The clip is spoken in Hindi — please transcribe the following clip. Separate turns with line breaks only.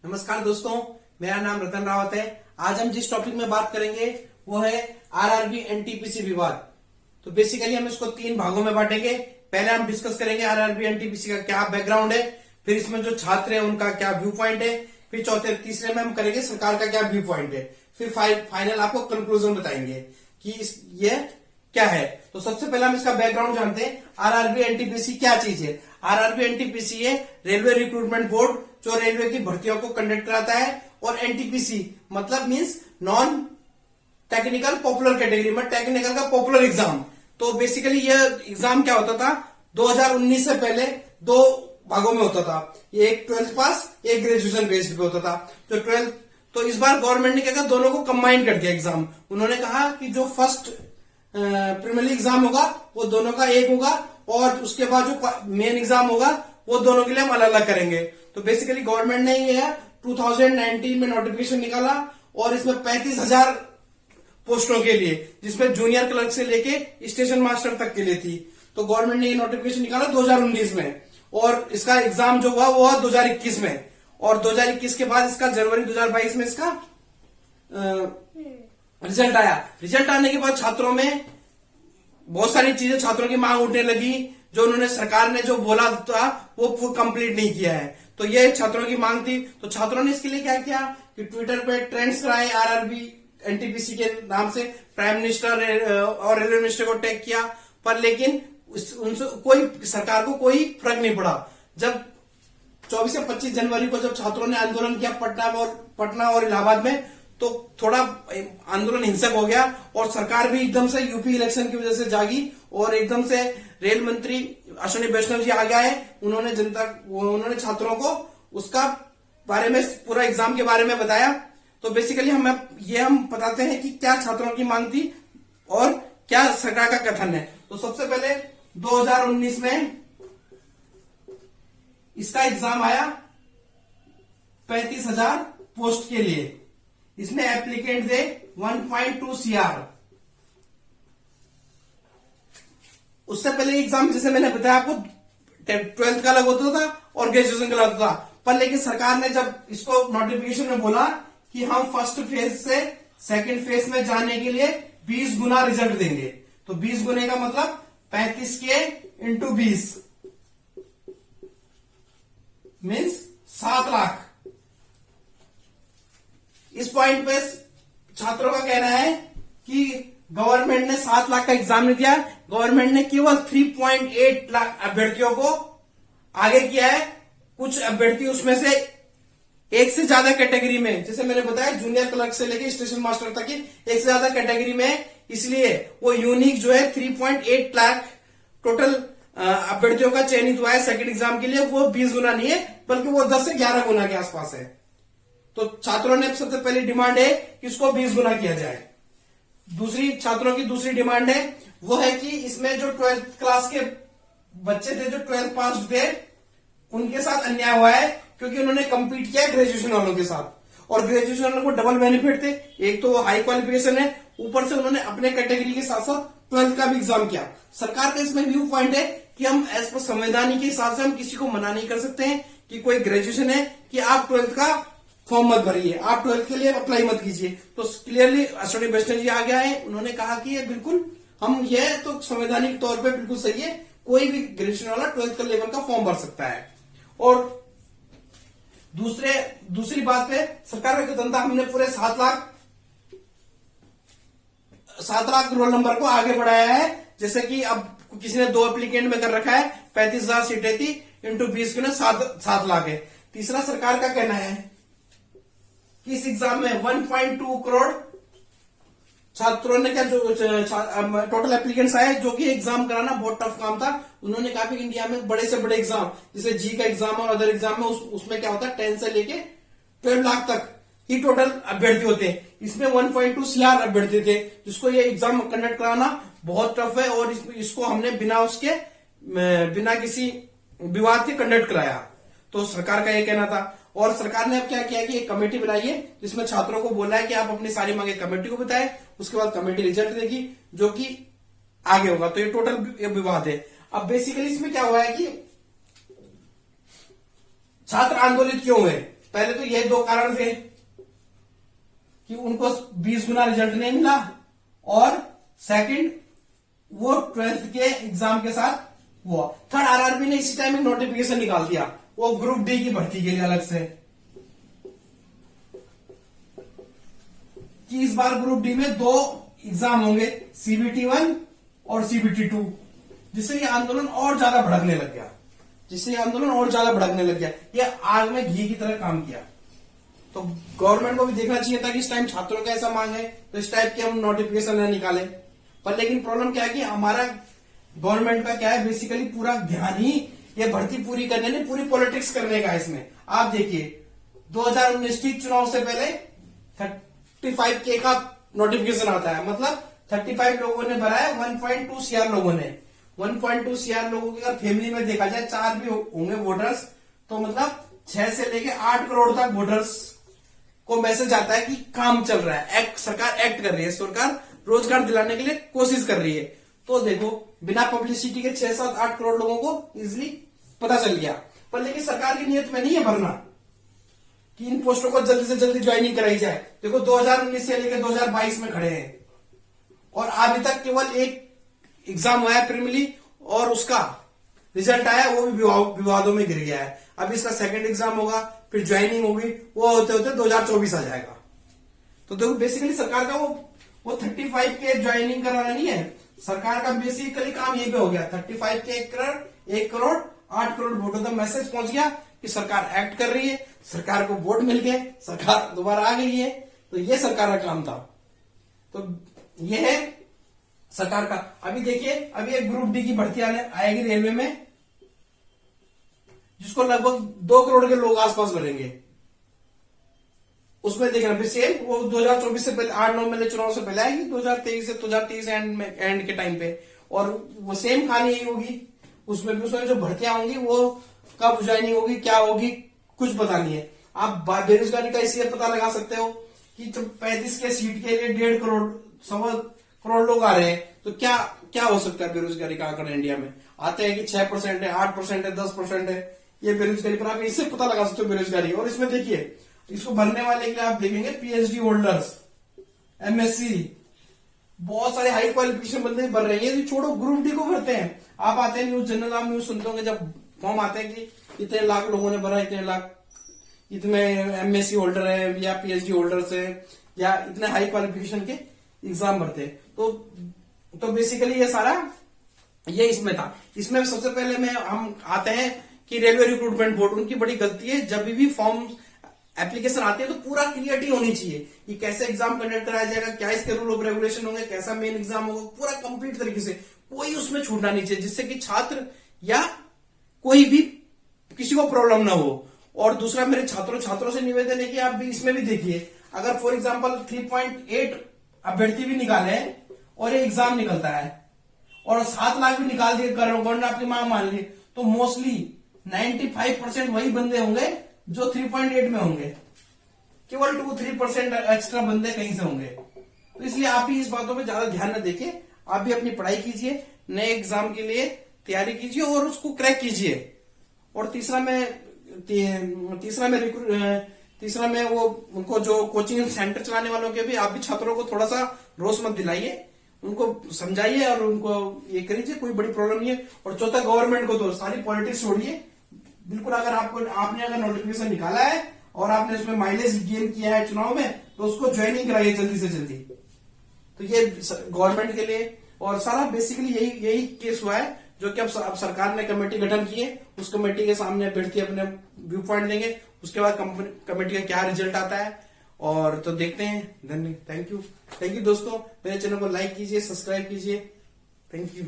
नमस्कार दोस्तों, मेरा नाम रतन रावत है। आज हम जिस टॉपिक में बात करेंगे वो है आरआरबी एनटीपीसी विवाद। तो बेसिकली हम इसको 3 भागों में बांटेंगे। पहले हम डिस्कस करेंगे आरआरबी एनटीपीसी का क्या बैकग्राउंड है, फिर इसमें जो छात्र है उनका क्या व्यू पॉइंट है, फिर तीसरे में हम करेंगे सरकार का क्या व्यू पॉइंट है, फिर फाइनल आपको कंक्लूजन बताएंगे कि ये क्या है। तो सबसे पहले हम इसका बैकग्राउंड जानते हैं। आरआरबी एनटीपीसी क्या चीज है? आरआरबी एनटीपीसी है रेलवे रिक्रूटमेंट बोर्ड, जो रेलवे की भर्तियों को कंडक्ट कराता है। और एनटीपीसी मतलब means non technical popular category में टेक्निकल का पॉपुलर एग्जाम। तो बेसिकली यह एग्जाम क्या होता था, 2019 से पहले 2 भागों में होता था। एक 12th पास, एक ग्रेजुएशन बेस्ड पे होता था। तो 12th, तो इस बार गवर्नमेंट ने क्या कहा, दोनों को कंबाइन कर दिया एग्जाम। उन्होंने कहा कि जो फर्स्ट प्रीलिमिनरी एग्जाम होगा वो दोनों का एक होगा, और उसके बाद जो मेन एग्जाम होगा वो दोनों के लिए हम अलग अलग करेंगे। तो बेसिकली गवर्नमेंट ने ये 2019 में नोटिफिकेशन निकाला, और इसमें 35,000 पोस्टों के लिए, जिसमें जूनियर क्लर्क से लेके स्टेशन मास्टर तक के लिए थी। तो गवर्नमेंट ने ये नोटिफिकेशन निकाला 2019 में, और इसका एग्जाम जो हुआ वो हुआ 2021 में। और 2021 के बाद इसका जनवरी 2022 में इसका रिजल्ट आया। रिजल्ट आने के बाद छात्रों में बहुत सारी चीजें, छात्रों की मांग उठने लगी। जो उन्होंने सरकार ने जो बोला था वो कंप्लीट नहीं किया है। तो ये छात्रों की मांग थी। तो छात्रों ने इसके लिए क्या किया कि ट्विटर पे ट्रेंड्स कराए आरआरबी एनटीपीसी के नाम से। प्राइम मिनिस्टर और रेलवे मिनिस्टर को टैग किया, पर लेकिन उनसे कोई सरकार को कोई फर्क नहीं पड़ा। जब 24 से 25 जनवरी को जब छात्रों ने आंदोलन किया पटना और इलाहाबाद में, तो थोड़ा आंदोलन हिंसक हो गया, और सरकार भी एकदम से यूपी इलेक्शन की वजह से जागी, और एकदम से रेल मंत्री अश्विनी वैष्णव जी आ गए। उन्होंने छात्रों को उसका बारे में, पूरा एग्जाम के बारे में बताया। तो बेसिकली हम बताते हैं कि क्या छात्रों की मांग थी और क्या सरकार का कथन है। तो सबसे पहले 2019 में इसका एग्जाम आया 35,000 पोस्ट के लिए। इसमें एप्लीकेंट थे 1.2 CR। उससे पहले एग्जाम, जैसे मैंने बताया आपको, 12th का अलग होता था और ग्रेजुएशन का अलग होता था। पर लेकिन सरकार ने जब इसको नोटिफिकेशन में बोला कि हम फर्स्ट फेज से सेकंड फेज में जाने के लिए 20 गुना रिजल्ट देंगे। तो 20 गुने का मतलब 35 के इंटू 20 मीन्स 7 लाख। इस पॉइंट पे छात्रों का कहना है कि गवर्नमेंट ने 7 लाख का एग्जाम नहीं दिया। गवर्नमेंट ने केवल 3.8 लाख अभ्यर्थियों को आगे किया है। कुछ अभ्यर्थी उसमें से एक से ज्यादा कैटेगरी में, जैसे मैंने बताया जूनियर क्लर्क से लेकर स्टेशन मास्टर तक की एक से ज्यादा कैटेगरी में, इसलिए वो यूनिक जो है 3.8 लाख टोटल अभ्यर्थियों का चयनित हुआ है सेकंड एग्जाम के लिए। वो 20 गुना नहीं है, बल्कि वो 10 से 11 गुना के आसपास है। तो छात्रों ने सबसे पहली डिमांड है कि इसको 20 गुना किया जाए। छात्रों की दूसरी डिमांड है वो है कि इसमें जो 12th क्लास के बच्चे थे, जो 12th पास थे, उनके साथ अन्याय हुआ है, क्योंकि उन्होंने कंपीट किया ग्रेजुएशन वालों के साथ। और ग्रेजुएशन वालों को डबल बेनिफिट थे, एक तो वो हाई क्वालिफिकेशन है, ऊपर से उन्होंने अपने कैटेगरी के साथ साथ 12th का भी एग्जाम किया। सरकार का इसमें व्यू पॉइंट है कि हम एज पर संवैधानिक के हिसाब से हम किसी को मना नहीं कर सकते हैं कि कोई ग्रेजुएशन है कि आप 12th का फॉर्म मत भरिए, आप 12th के लिए अप्लाई मत कीजिए। तो क्लियरली अश्विनी वैष्णव जी आ गया है, उन्होंने कहा कि ये बिल्कुल ये तो संवैधानिक तौर पे बिल्कुल सही है, कोई भी ग्रेजुएशन वाला 12th का लेवल का फॉर्म भर सकता है। और दूसरी बात पे सरकार का कथन था, हमने पूरे 7 लाख रोल नंबर को आगे बढ़ाया है। जैसे कि अब किसी ने 2 एप्लीकेंट में कर रखा है, 35,000 सीटें थी इंटू 20 के 7 लाख है। तीसरा सरकार का कहना है कि इस एग्जाम में 1.2 करोड़ छात्रों ने क्या, जो टोटल एप्लीकेंट्स आए, जो कि एग्जाम कराना बहुत टफ काम था। उन्होंने कहा कि इंडिया में बड़े से बड़े एग्जाम, जैसे जी का एग्जाम और अदर एग्जाम में उसमें क्या होता है 10 से लेके 12 लाख तक ही टोटल अभ्यर्थी होते हैं। इसमें 1.2 CR अभ्यर्थी थे, जिसको ये एग्जाम कंडक्ट कराना बहुत टफ है। और इसको हमने बिना किसी विवाद के कंडक्ट कराया। तो सरकार का ये कहना था। और सरकार ने अब क्या किया कि एक कमेटी बनाई है, जिसमें छात्रों को बोला है कि आप अपनी सारी मांगे कमेटी को बताएं, उसके बाद कमेटी रिजल्ट देगी, जो कि आगे होगा। तो ये टोटल विवाद है। अब बेसिकली इसमें क्या हुआ है कि छात्र आंदोलित क्यों हुए, पहले तो ये दो कारण थे कि उनको 20 गुना रिजल्ट नहीं मिला, और सेकंड वो 12th के एग्जाम के साथ हुआ। थर्ड, आरआरबी ने इसी टाइम में नोटिफिकेशन निकाल दिया वो ग्रुप डी की भर्ती के लिए अलग से, कि इस बार ग्रुप डी में 2 एग्जाम होंगे, CBT 1 और CBT 2, जिससे ये आंदोलन और ज्यादा भड़कने लग गया। ये आग में घी की तरह काम किया। तो गवर्नमेंट को भी देखना चाहिए था कि इस टाइम छात्रों का ऐसा मांग है तो इस टाइप के हम नोटिफिकेशन न निकालें। पर लेकिन प्रॉब्लम क्या है कि हमारा गवर्नमेंट का क्या है, बेसिकली पूरा ध्यान ही ये भर्ती पूरी करने नहीं, पूरी पॉलिटिक्स करने का। इसमें आप देखिए 2019 की चुनाव से पहले 35K का नोटिफिकेशन आता है, मतलब 35 लोगों ने भरा है, 1.2 CR लोगों ने। 1.2 CR लोगों के अगर फैमिली में देखा जाए 4 भी होंगे वोटर्स, तो मतलब 6 से लेके 8 करोड़ तक वोटर्स को मैसेज आता है कि काम चल रहा है, सरकार एक्ट कर रही है, सरकार रोजगार दिलाने के लिए कोशिश कर रही है। तो देखो बिना पब्लिसिटी के 6, 7, 8 करोड़ लोगों को इजिली पता चल गया। पर लेकिन सरकार की नियत में नहीं है भरना कि इन पोस्टों को जल्दी से जल्दी ज्वाइनिंग कराई जाए। देखो 2019 से लेकर 2022 में खड़े हैं और अभी तक केवल एक एग्जाम हुआ है प्रीलिमिनरी, और उसका रिजल्ट आया, वो भी विवादों में गिर गया है। अब इसका सेकंड एग्जाम होगा, फिर ज्वाइनिंग होगी, वो होते होते 2024 आ जाएगा। तो देखो बेसिकली सरकार का वो 35 के ज्वाइनिंग कराना नहीं है, सरकार का बेसिकली काम यही पे हो गया। 35 के 1 करोड़ 8 करोड़ वोटों तक मैसेज पहुंच गया कि सरकार एक्ट कर रही है, सरकार को वोट मिल गए, सरकार दोबारा आ गई है। तो ये सरकार का काम था। तो ये है सरकार का। अभी देखिए, अभी एक ग्रुप डी की भर्ती आएगी रेलवे में, जिसको लगभग 2 करोड़ के लोग आसपास भरेंगे। उसमें देखना सेम वो 2024 से पहले 8-9 महीने चुनाव से पहले आएगी, 2023 एंड के टाइम पे, और वो सेम कहानी यही होगी। उसमें जो भर्तियां होंगी वो कब ज्वाइनिंग होगी, क्या होगी, कुछ पता नहीं है। आप बेरोजगारी का इसलिए पता लगा सकते हो कि जब 35 के सीट के लिए 1.5 करोड़ 1.25 करोड़ लोग आ रहे हैं, तो क्या हो सकता है बेरोजगारी का आंकड़ा इंडिया में। आते हैं कि 6% है, 8% है, 10% है ये बेरोजगारी, पर आप इससे पता लगा सकते हो बेरोजगारी। और इसमें देखिए इसको भरने वाले के लिए आप देखेंगे PhD होल्डर्स, MSc, बहुत सारे हाई क्वालिफिकेशन बंदे भर रहे हैं। छोड़ो ग्रुप डी को भरते हैं, आप आते हैं न्यूज जनरल, आप न्यूज सुनते होंगे जब फॉर्म आते हैं कि इतने लाख लोगों ने भरा, इतने लाख, इतने MSc होल्डर है या PhD होल्डर्स है या इतने हाई क्वालिफिकेशन के एग्जाम भरते हैं। तो बेसिकली ये सारा ये इसमें था। इसमें सबसे पहले हम आते हैं कि रेलवे रिक्रूटमेंट बोर्ड, उनकी बड़ी गलती है। जब भी फॉर्म एप्लीकेशन आती है तो पूरा क्लियरिटी होनी चाहिए कि कैसे एग्जाम कंडक्ट कराया जाएगा, क्या इसके रूल ऑफ रेगुलेशन होंगे, कैसा मेन एग्जाम होगा, पूरा कंप्लीट तरीके से, कोई उसमें छूटना नहीं चाहिए, जिससे कि छात्र या कोई भी किसी को प्रॉब्लम ना हो। और दूसरा मेरे छात्रों से निवेदन है कि आप भी इसमें भी देखिए, अगर फॉर एग्जाम्पल 3.8 अभ्यर्थी भी निकाले और ये एग्जाम निकलता है और 7 लाख भी निकाल दिए गवर्नमेंट आपकी मांग मान ली, तो मोस्टली 95% वही बंदे होंगे जो 3.8 में होंगे, केवल 2-3% एक्स्ट्रा बंदे कहीं से होंगे। तो इसलिए आप भी इस बातों पे ज्यादा ध्यान न देके आप भी अपनी पढ़ाई कीजिए, नए एग्जाम के लिए तैयारी कीजिए और उसको क्रैक कीजिए। और तीसरा में वो उनको जो कोचिंग सेंटर चलाने वालों के भी आप भी छात्रों को थोड़ा सा रोष मत दिलाइए, उनको समझाइए और उनको ये करिए, कोई बड़ी प्रॉब्लम नहीं है। और चौथा, गवर्नमेंट को तो सारी पॉलिटिक्स छोड़िए बिल्कुल। अगर आपने अगर नोटिफिकेशन निकाला है और आपने उसमें माइलेज गेन किया है चुनाव में, तो उसको ज्वाइनिंग कराइए जल्दी से जल्दी। तो ये गवर्नमेंट के लिए और सारा बेसिकली यही केस हुआ है, जो कि अब सरकार ने कमेटी गठन की है। उस कमेटी के सामने अभ्यर्थी अपने व्यू पॉइंट देंगे, उसके बाद कमेटी का क्या रिजल्ट आता है और तो देखते हैं। थैंक यू दोस्तों, मेरे चैनल को लाइक कीजिए, सब्सक्राइब कीजिए। Thank you.